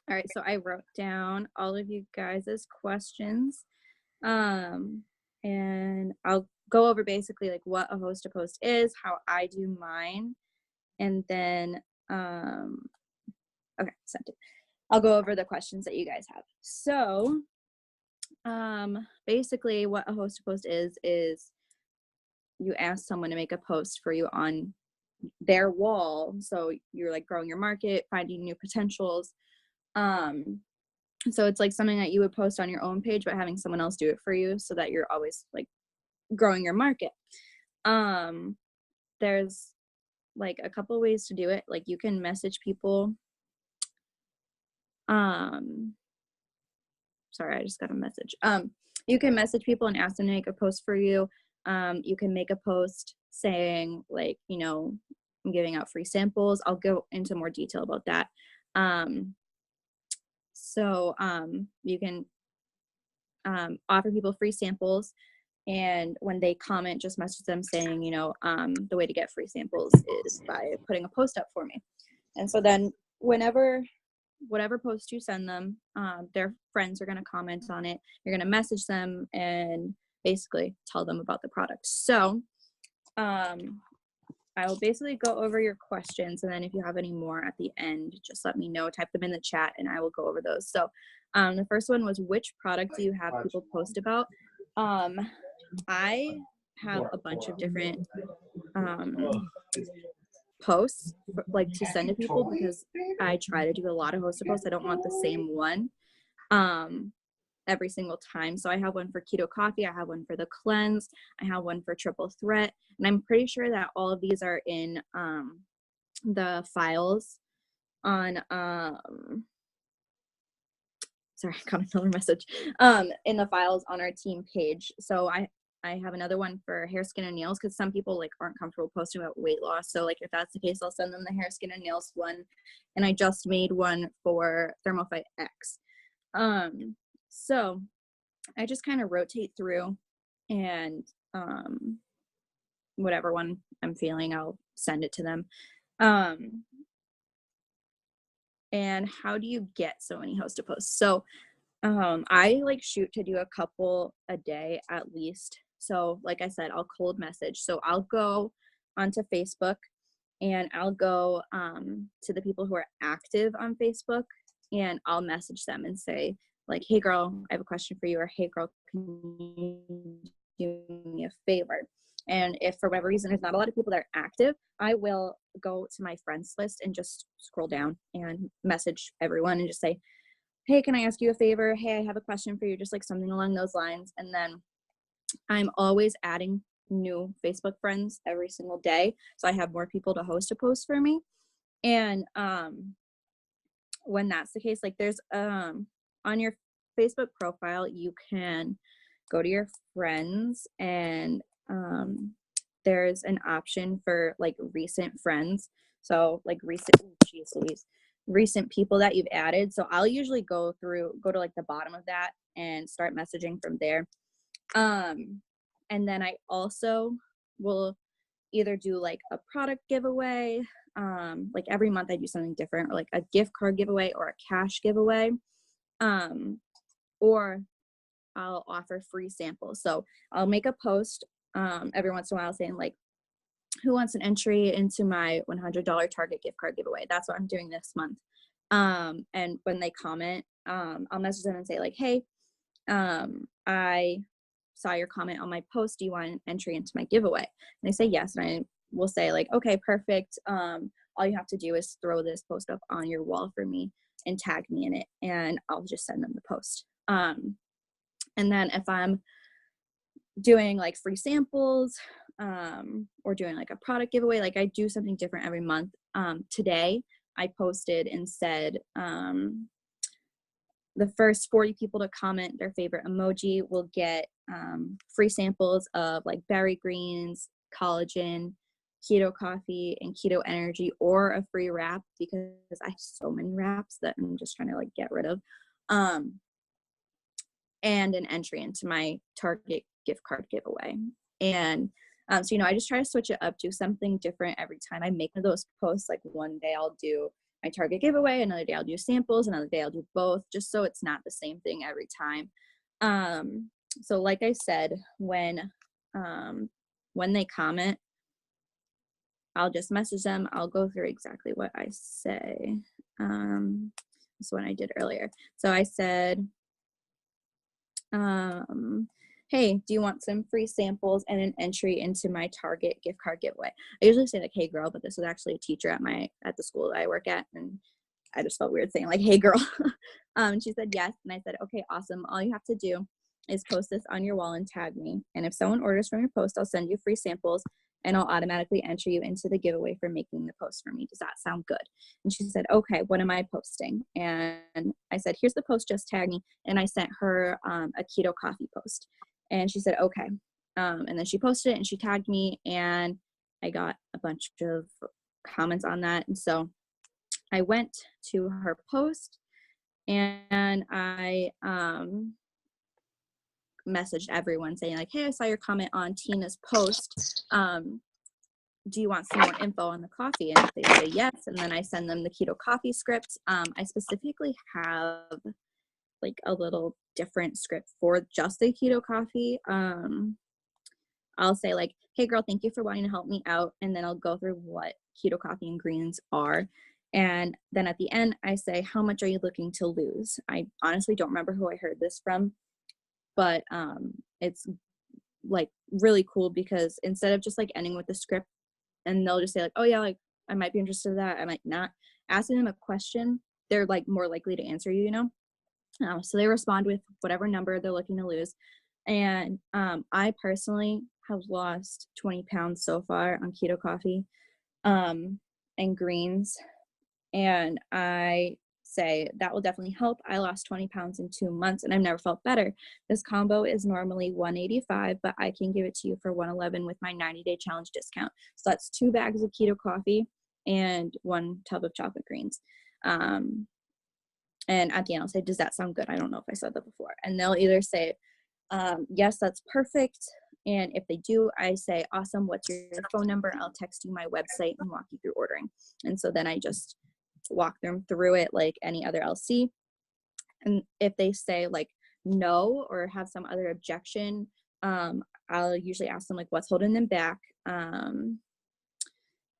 All right, so I wrote down all of you guys' questions. And I'll go over basically like what a host to post is, how I do mine, and then okay, sent it. I'll go over the questions that you guys have. So, basically what a host to post is you ask someone to make a post for you on their wall. So you're like growing your market, finding new potentials. So it's like something that you would post on your own page, but having someone else do it for you so that you're always like growing your market. There's like a couple ways to do it. Like you can message people. Sorry, I just got a message. You can message people and ask them to make a post for you. You can make a post saying like, you know, I'm giving out free samples. I'll go into more detail about that. You can offer people free samples, and when they comment, just message them saying, you know, the way to get free samples is by putting a post up for me. And so then whatever post you send them, their friends are going to comment on it. You're going to message them and basically tell them about the product. So I will basically go over your questions, and then if you have any more at the end, just let me know, type them in the chat, and I will go over those. So the first one was, which product do you have people post about? I have a bunch of different posts like to send to people because I try to do a lot of host posts. I don't want the same one every single time. So I have one for keto coffee, I have one for the cleanse, I have one for triple threat, and I'm pretty sure that all of these are in the files on sorry, I got another message, in the files on our team page. So I have another one for hair, skin, and nails because some people like aren't comfortable posting about weight loss. So like if that's the case, I'll send them the hair, skin, and nails one. And I just made one for Thermophyte X. So I just kind of rotate through, and whatever one I'm feeling, I'll send it to them. And how do you get so many host to posts? So I like shoot to do a couple a day at least. So like I said, I'll cold message. So I'll go onto Facebook and I'll go to the people who are active on Facebook, and I'll message them and say like, hey girl, I have a question for you, or hey girl, can you do me a favor? And if for whatever reason there's not a lot of people that are active, I will go to my friends list and just scroll down and message everyone and just say, hey, can I ask you a favor? Hey, I have a question for you, just like something along those lines. And then I'm always adding new Facebook friends every single day, so I have more people to host a post for me. And when that's the case, like there's on your Facebook profile, you can go to your friends, and there's an option for like recent friends. So like recent people that you've added. So I'll usually go to like the bottom of that and start messaging from there. And then I also will either do like a product giveaway, like every month I do something different, or like a gift card giveaway or a cash giveaway, or I'll offer free samples. So I'll make a post every once in a while saying like, who wants an entry into my $100 Target gift card giveaway? That's what I'm doing this month. And when they comment, I'll message them and say like, hey, I saw your comment on my post. Do you want an entry into my giveaway? And they say yes. And I will say like, okay, perfect. All you have to do is throw this post up on your wall for me and tag me in it, and I'll just send them the post. And then if I'm doing like free samples, or doing like a product giveaway, like I do something different every month. Today I posted and said, the first 40 people to comment their favorite emoji will get free samples of like berry greens, collagen, keto coffee, and keto energy, or a free wrap, because I have so many wraps that I'm just trying to like get rid of, and an entry into my Target gift card giveaway. And so, you know, I just try to switch it up, do something different every time I make those posts. Like one day I'll do my Target giveaway. Another day I'll do samples. Another day I'll do both, just so it's not the same thing every time. So like I said, when they comment, I'll just message them. I'll go through exactly what I say. This one I did earlier. So I said, hey, do you want some free samples and an entry into my Target gift card giveaway? I usually say like, hey girl, but this was actually a teacher at the school that I work at, and I just felt weird saying like, hey girl. She said yes, and I said, okay, awesome. All you have to do is post this on your wall and tag me. And if someone orders from your post, I'll send you free samples and I'll automatically enter you into the giveaway for making the post for me. Does that sound good? And she said, okay, what am I posting? And I said, here's the post, just tag me. And I sent her a keto coffee post. And she said, okay. And then she posted it and she tagged me, and I got a bunch of comments on that. And so I went to her post and I messaged everyone saying like, hey, I saw your comment on Tina's post. Do you want some more info on the coffee? And if they say yes, and then I send them the keto coffee script. I specifically have like a little different script for just the keto coffee. I'll say like, hey girl, thank you for wanting to help me out. And then I'll go through what keto coffee and greens are. And then at the end, I say, how much are you looking to lose? I honestly don't remember who I heard this from, but it's like really cool because instead of just like ending with the script and they'll just say like, oh yeah, like I might be interested in that, I might not, asking them a question, they're like more likely to answer you, you know? So they respond with whatever number they're looking to lose. And I personally have lost 20 pounds so far on keto coffee and greens. And I say that will definitely help. I lost 20 pounds in 2 months and I've never felt better. This combo is normally $185, but I can give it to you for $111 with my 90-day challenge discount. So that's 2 bags of keto coffee and 1 tub of chocolate greens. And at the end, I'll say, does that sound good? I don't know if I said that before. And they'll either say, yes, that's perfect. And if they do, I say, awesome, what's your phone number? I'll text you my website and walk you through ordering. And so then I just walk them through it like any other LC. And if they say like no or have some other objection, I'll usually ask them like what's holding them back.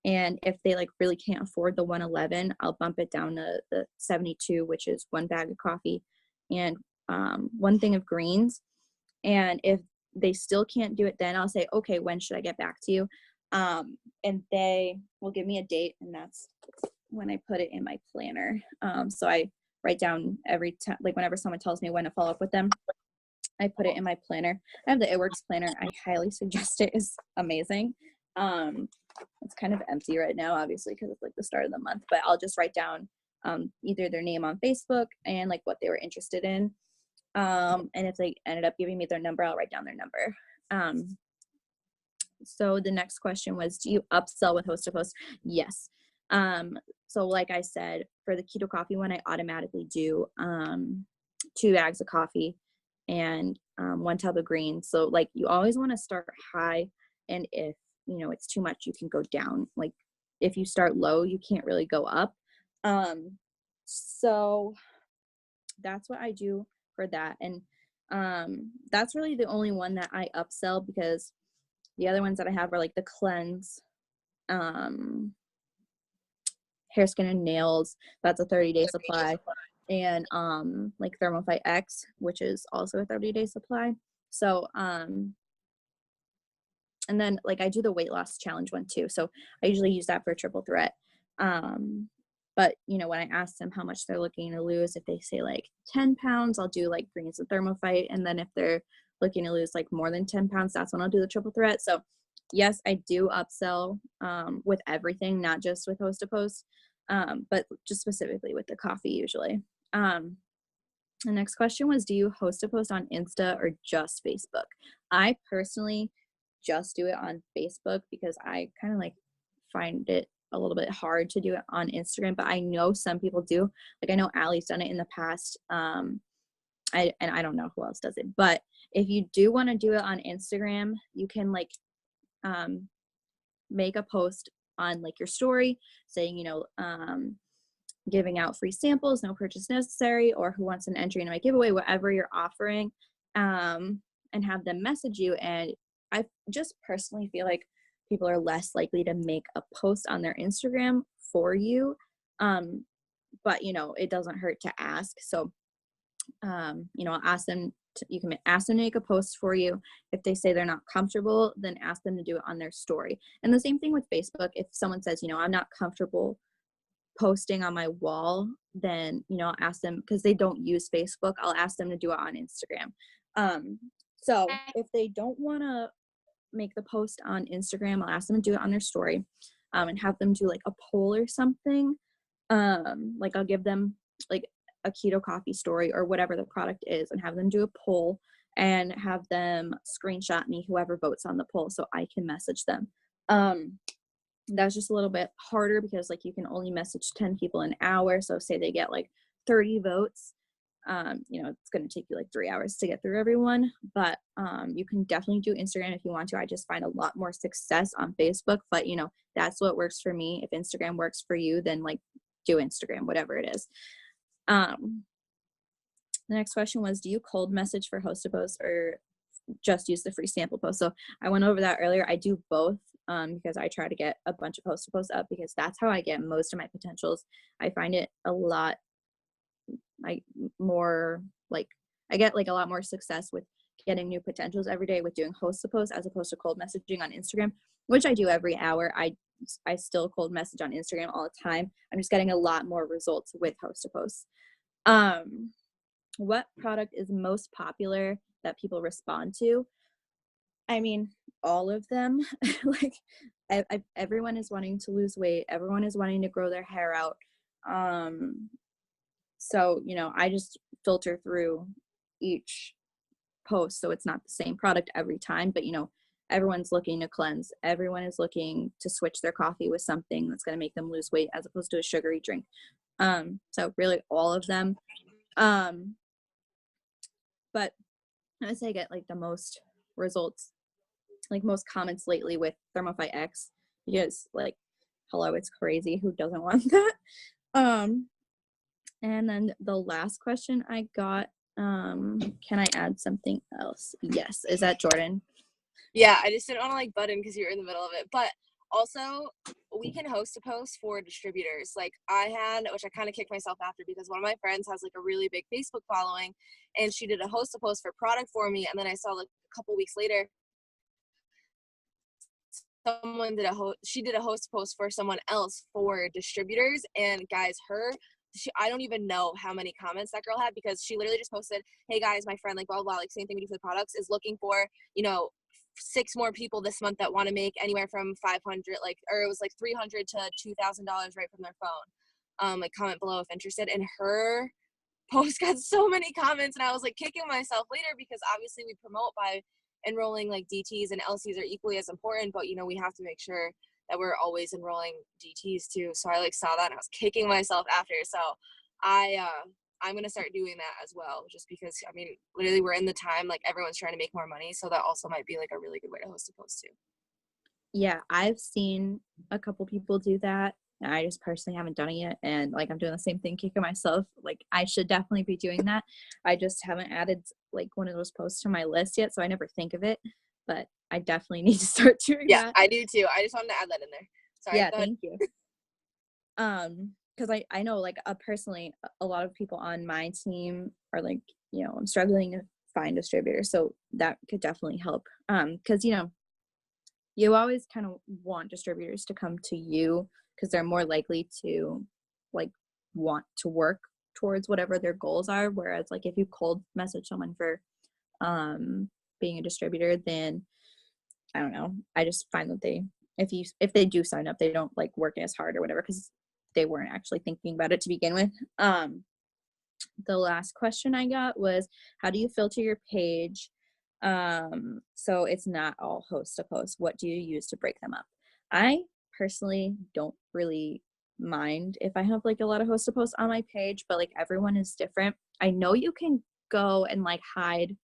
And if they like really can't afford the 111, I'll bump it down to the 72, which is 1 bag of coffee and 1 thing of greens. And if they still can't do it, then I'll say, okay, when should I get back to you? And they will give me a date, and that's when I put it in my planner. So I write down every time, like whenever someone tells me when to follow up with them, I put it in my planner. I have the It Works planner. I highly suggest it. It's amazing. It's kind of empty right now, obviously, because it's like the start of the month, but I'll just write down either their name on Facebook and like what they were interested in. And if they ended up giving me their number, I'll write down their number. So the next question was, do you upsell with Host to Post? Yes. So like I said, for the keto coffee one, I automatically do 2 bags of coffee and 1 tub of greens. So like you always want to start high, and if you know it's too much, you can go down. Like if you start low, you can't really go up. So that's what I do for that. And that's really the only one that I upsell, because the other ones that I have are like the cleanse, hair, skin, and nails. That's a 30-day supply. And like Thermophyte X, which is also a 30-day supply. So and then like I do the weight loss challenge one too. So I usually use that for triple threat. But you know, when I ask them how much they're looking to lose, if they say like 10 pounds, I'll do like greens and Thermophyte. And then if they're looking to lose like more than 10 pounds, that's when I'll do the triple threat. So yes, I do upsell with everything, not just with Host to Post, but just specifically with the coffee usually. The next question was, do you Host to Post on Insta or just Facebook? I personally just do it on Facebook because I kind of like find it a little bit hard to do it on Instagram, but I know some people do. Like I know Allie's done it in the past. I don't know who else does it, but if you do want to do it on Instagram, you can like make a post on like your story saying, you know, giving out free samples, no purchase necessary, or who wants an entry into my giveaway, whatever you're offering, and have them message you. And I just personally feel like people are less likely to make a post on their Instagram for you. But it doesn't hurt to ask. So, ask them you can ask them to make a post for you. If they say they're not comfortable, then ask them to do it on their story. And the same thing with Facebook. If someone says, I'm not comfortable posting on my wall, then, I'll ask them, because they don't use Facebook, I'll ask them to do it on Instagram. So if they don't want to make the post on Instagram, I'll ask them to do it on their story, and have them do like a poll or something. Like I'll give them like a keto coffee story or whatever the product is, and have them do a poll and have them screenshot me whoever votes on the poll so I can message them. That's just a little bit harder because like you can only message 10 people an hour. So say they get like 30 votes, it's going to take you like 3 hours to get through everyone, but you can definitely do Instagram if you want to. I just find a lot more success on Facebook, but that's what works for me. If Instagram works for you, then like do Instagram, whatever it is. The next question was, do you cold message for host to post or just use the free sample post? So I went over that earlier. I do both, because I try to get a bunch of host to posts up because that's how I get most of my potentials. I find it a lot I get like a lot more success with getting new potentials every day with doing host to post as opposed to cold messaging on Instagram, which I do every hour. I still cold message on Instagram all the time. I'm just getting a lot more results with host to posts. What product is most popular that people respond to? I mean, all of them. Like everyone is wanting to lose weight. Everyone is wanting to grow their hair out. So, I just filter through each post so it's not the same product every time, but everyone's looking to cleanse. Everyone is looking to switch their coffee with something that's going to make them lose weight as opposed to a sugary drink. So really all of them. But I would say I get like the most results, like most comments lately with ThermoFi X, because like, hello, it's crazy. Who doesn't want that? And then the last question I got, can I add something else? Yes. Is that Jordan? Yeah, I just didn't want to like butt in because you were in the middle of it. But also, we can host a post for distributors. Like I had, which I kind of kicked myself after because one of my friends has like a really big Facebook following, and she did a host a post for product for me. And then I saw like a couple weeks later, someone did she did a host post for someone else for distributors. And guys, I don't even know how many comments that girl had because she literally just posted, hey guys, my friend, like blah, blah, like same thing we do for the products, is looking for, 6 more people this month that want to make anywhere from 500, or it was like $300 to $2,000 right from their phone. Like comment below if interested. And her post got so many comments, and I was like kicking myself later because obviously we promote by enrolling like DTs, and LCs are equally as important, but we have to make sure that we're always enrolling DTs too. So I like saw that and I was kicking myself after. So I'm going to start doing that as well, just because literally we're in the time, like everyone's trying to make more money. So that also might be like a really good way to host a post too. Yeah. I've seen a couple people do that. I just personally haven't done it yet. And like, I'm doing the same thing, kicking myself. Like I should definitely be doing that. I just haven't added like one of those posts to my list yet. So I never think of it, but I definitely need to start doing that. Yeah, I do too. I just wanted to add that in there. Sorry. Yeah, thank you. Because I know like personally a lot of people on my team are like, I'm struggling to find distributors, so that could definitely help. Because you always kind of want distributors to come to you because they're more likely to like want to work towards whatever their goals are. Whereas like if you cold message someone for being a distributor, then I don't know. I just find that if they do sign up, they don't like work as hard or whatever because they weren't actually thinking about it to begin with. The last question I got was, how do you filter your page so it's not all host to post? What do you use to break them up? I personally don't really mind if I have like a lot of host to posts on my page, but like everyone is different. I know you can go and like hide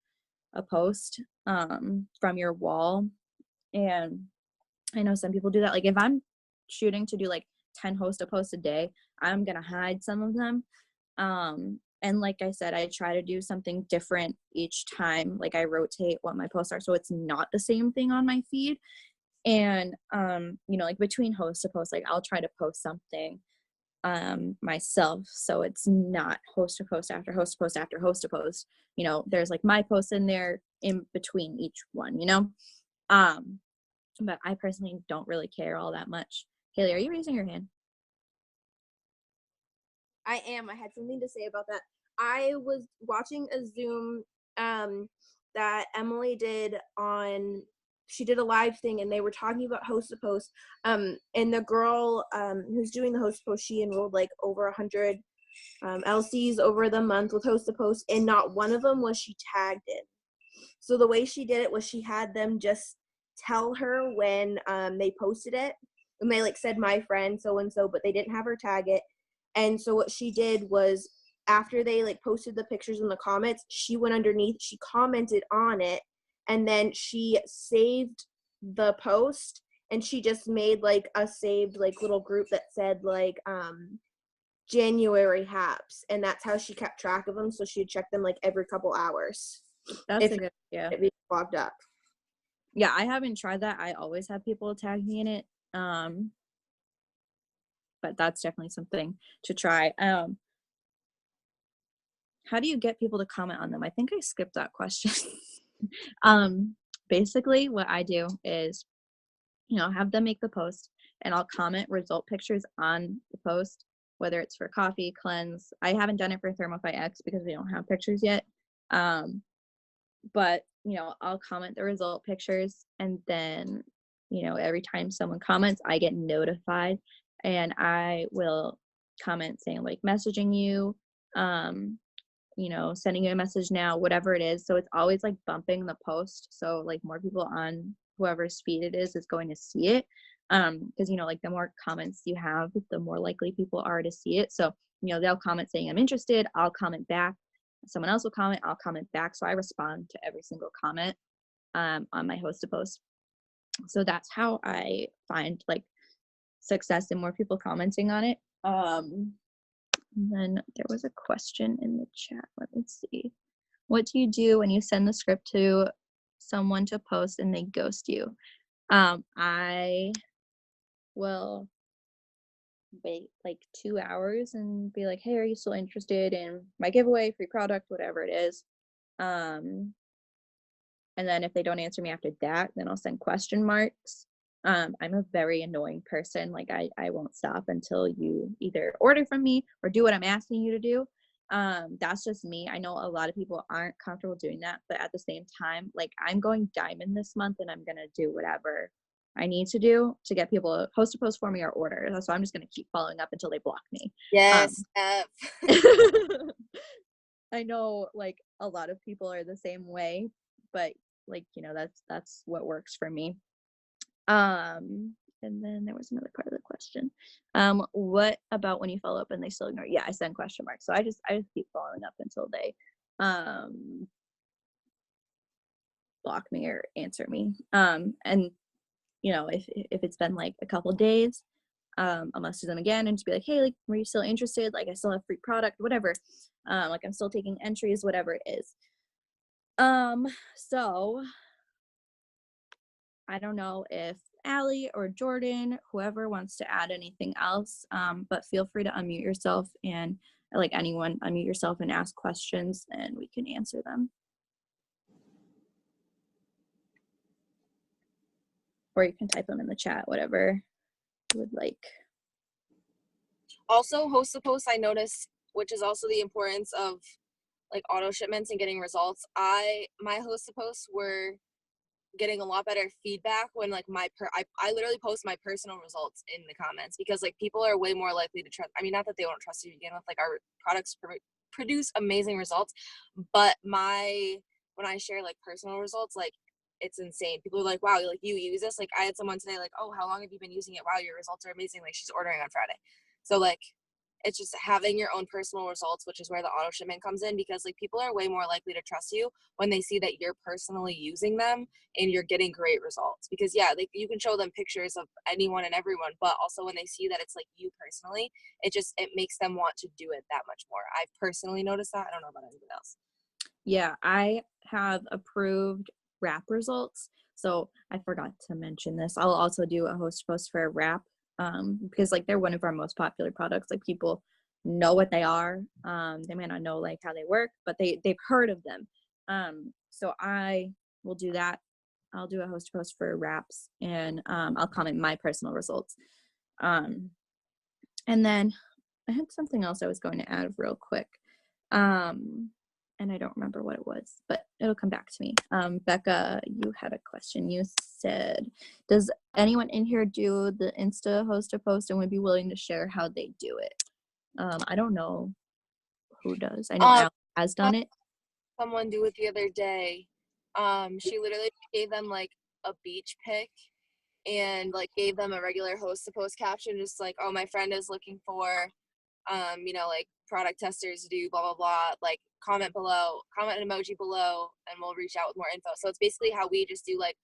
a post from your wall, and I know some people do that. Like if I'm shooting to do like 10 host to post a day, I'm gonna hide some of them. And like I said, I try to do something different each time. Like I rotate what my posts are so it's not the same thing on my feed. And like between host to post, like I'll try to post something myself, so it's not host to post after host to post after host to post. There's like my posts in there in between each one. But I personally don't really care all that much. Haley, are you raising your hand? I am. I had something to say about that. I was watching a Zoom that Emily did on. She did a live thing, and they were talking about host to post. And the girl who's doing the host to post, she enrolled like over 100 LCs over the month with host to post, and not one of them was she tagged in. So the way she did it was she had them just tell her when they posted it, and they like said my friend so and so, but they didn't have her tag it. And so what she did was, after they like posted the pictures in the comments, she went underneath, she commented on it, and then she saved the post, and she just made like a saved like little group that said like January haps, and that's how she kept track of them. So she'd check them like every couple hours. That's If a good idea. it logged up. Yeah, I haven't tried that. I always have people tag me in it. But that's definitely something to try. How do you get people to comment on them? I think I skipped that question. Basically what I do is, have them make the post, and I'll comment result pictures on the post, whether it's for coffee, cleanse. I haven't done it for Thermify X because we don't have pictures yet. But I'll comment the result pictures, and then every time someone comments, I get notified, and I will comment saying like messaging you, sending you a message now, whatever it is. So it's always like bumping the post, so like more people on whoever's feed it is going to see it, because like the more comments you have, the more likely people are to see it. So they'll comment saying I'm interested, I'll comment back, someone else will comment, I'll comment back. So I respond to every single comment on my host to post. So that's how I find like success and more people commenting on it. And then there was a question in the chat. Let me see. What do you do when you send the script to someone to post and they ghost you? I will wait like 2 hours and be like, hey, are you still interested in my giveaway, free product, whatever it is? And then if they don't answer me after that, then I'll send question marks. I'm a very annoying person. Like I won't stop until you either order from me or do what I'm asking you to do. That's just me. I know a lot of people aren't comfortable doing that, but at the same time, like I'm going diamond this month, and I'm gonna do whatever I need to do to get people to post for me or order. So I'm just gonna keep following up until they block me. Yes. I know like a lot of people are the same way, but like that's what works for me. And then there was another part of the question. What about when you follow up and they still ignore? Yeah, I send question marks. So I just keep following up until they block me or answer me. And if it's been like a couple days, I'll message them again and just be like, hey, like, were you still interested? Like, I still have free product, whatever. Like I'm still taking entries, whatever it is. So I don't know if Allie or Jordan, whoever wants to add anything else, but feel free to unmute yourself, and like anyone, unmute yourself and ask questions and we can answer them. Or you can type them in the chat, whatever you would like. Also, host to post, I noticed, which is also the importance of like auto shipments and getting results. My host to posts were getting a lot better feedback when like I literally post my personal results in the comments, because like people are way more likely to trust. I mean, not that they won't trust you to begin with, like our products produce amazing results, but when I share like personal results, like it's insane. People are like, wow, like you use this. Like I had someone today like, oh, how long have you been using it? Wow, your results are amazing. Like she's ordering on Friday. So like It's just having your own personal results, which is where the auto shipment comes in, because like people are way more likely to trust you when they see that you're personally using them and you're getting great results. Because yeah, like you can show them pictures of anyone and everyone, but also when they see that it's like you personally, it makes them want to do it that much more. I've personally noticed that. I don't know about anyone else. Yeah, I have approved wrap results. So I forgot to mention this. I'll also do a host post for a wrap, because like they're one of our most popular products. Like people know what they are. They may not know like how they work, but they've heard of them. So I will do that. I'll do a host post for wraps, and I'll comment my personal results. And then I had something else I was going to add real quick. And I don't remember what it was, but it'll come back to me. Becca, you had a question. You said, does anyone in here do the Insta host a post and would be willing to share how they do it? I don't know who does. I know Alex has done it. Someone do it the other day. She literally gave them like a beach pic and like gave them a regular host to post caption, just like, oh, my friend is looking for like product testers do blah blah blah, like comment an emoji below and we'll reach out with more info. So it's basically how we just do like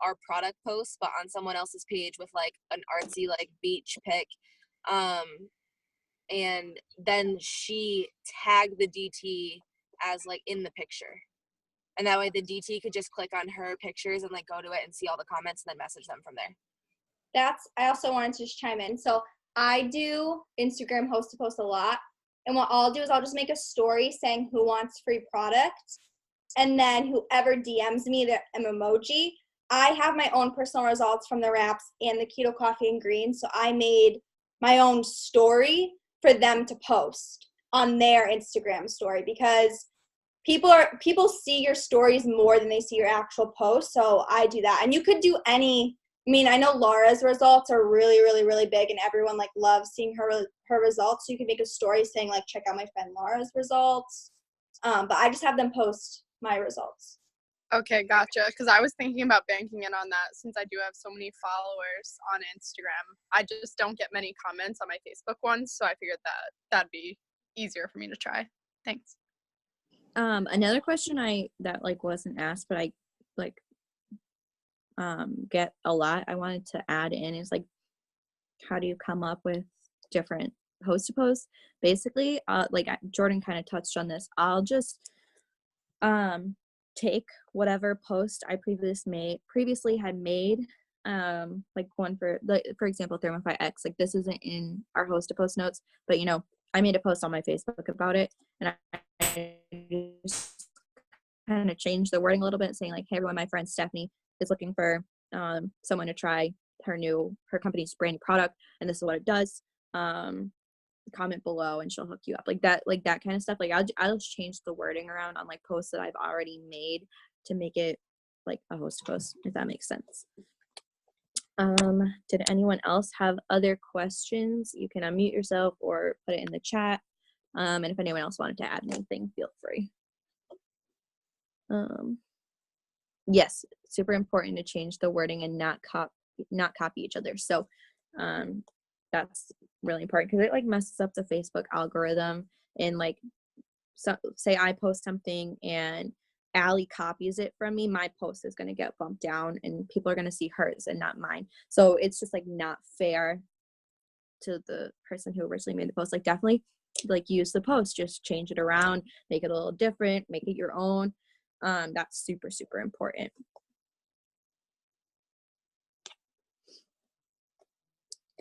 our product posts but on someone else's page with like an artsy like beach pic, and then she tagged the DT as like in the picture, and that way the DT could just click on her pictures and like go to it and see all the comments and then message them from there. I also wanted to just chime in. So I do Instagram host to post a lot. And what I'll do is I'll just make a story saying who wants free product. And then whoever DMs me an emoji, I have my own personal results from the wraps and the keto coffee and greens. So I made my own story for them to post on their Instagram story, because people see your stories more than they see your actual posts. So I do that. And you could do I know Laura's results are really, really, really big, and everyone like loves seeing her results. So you can make a story saying like, check out my friend Laura's results. But I just have them post my results. Okay, gotcha. Because I was thinking about banking in on that, since I do have so many followers on Instagram. I just don't get many comments on my Facebook ones, so I figured that'd be easier for me to try. Thanks. Another question that like wasn't asked, but I like get a lot, I wanted to add in is like, how do you come up with different host to posts? Basically, like Jordan kind of touched on this. I'll just take whatever post I previously had made, like one for example, Thermify X. Like this isn't in our host to post notes, but I made a post on my Facebook about it, and I just kind of changed the wording a little bit, saying like, hey everyone, my friend Stephanie is looking for someone to try her company's brand product, and this is what it does. Comment below and she'll hook you up, like that kind of stuff. Like I'll just change the wording around on like posts that I've already made to make it like a host post, if that makes sense. Did anyone else have other questions? You can unmute yourself or put it in the chat. And if anyone else wanted to add anything, feel free. Yes, super important to change the wording and not copy each other. So that's really important, because it like messes up the Facebook algorithm. And like, so say I post something and Allie copies it from me, my post is going to get bumped down and people are going to see hers and not mine. So it's just like not fair to the person who originally made the post. Like definitely like use the post, just change it around, make it a little different, make it your own. That's super, super important.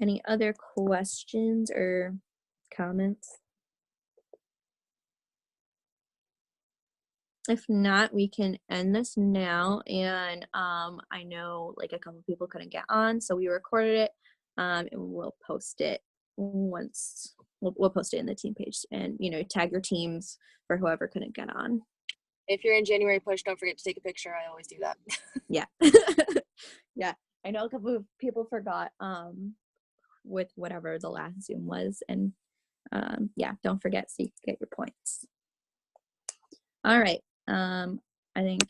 Any other questions or comments? If not, we can end this now. And I know like a couple people couldn't get on, so we recorded it, and we'll post it once. We'll post it in the team page, and tag your teams for whoever couldn't get on. If you're in January push, don't forget to take a picture. I always do that. Yeah. Yeah, I know a couple of people forgot with whatever the last Zoom was, and yeah, don't forget so you can get your points. All right. I think,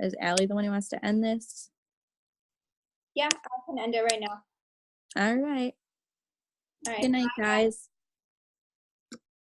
is Allie the one who wants to end this? Yeah, I can end it right now. All right. All right. Good night, guys.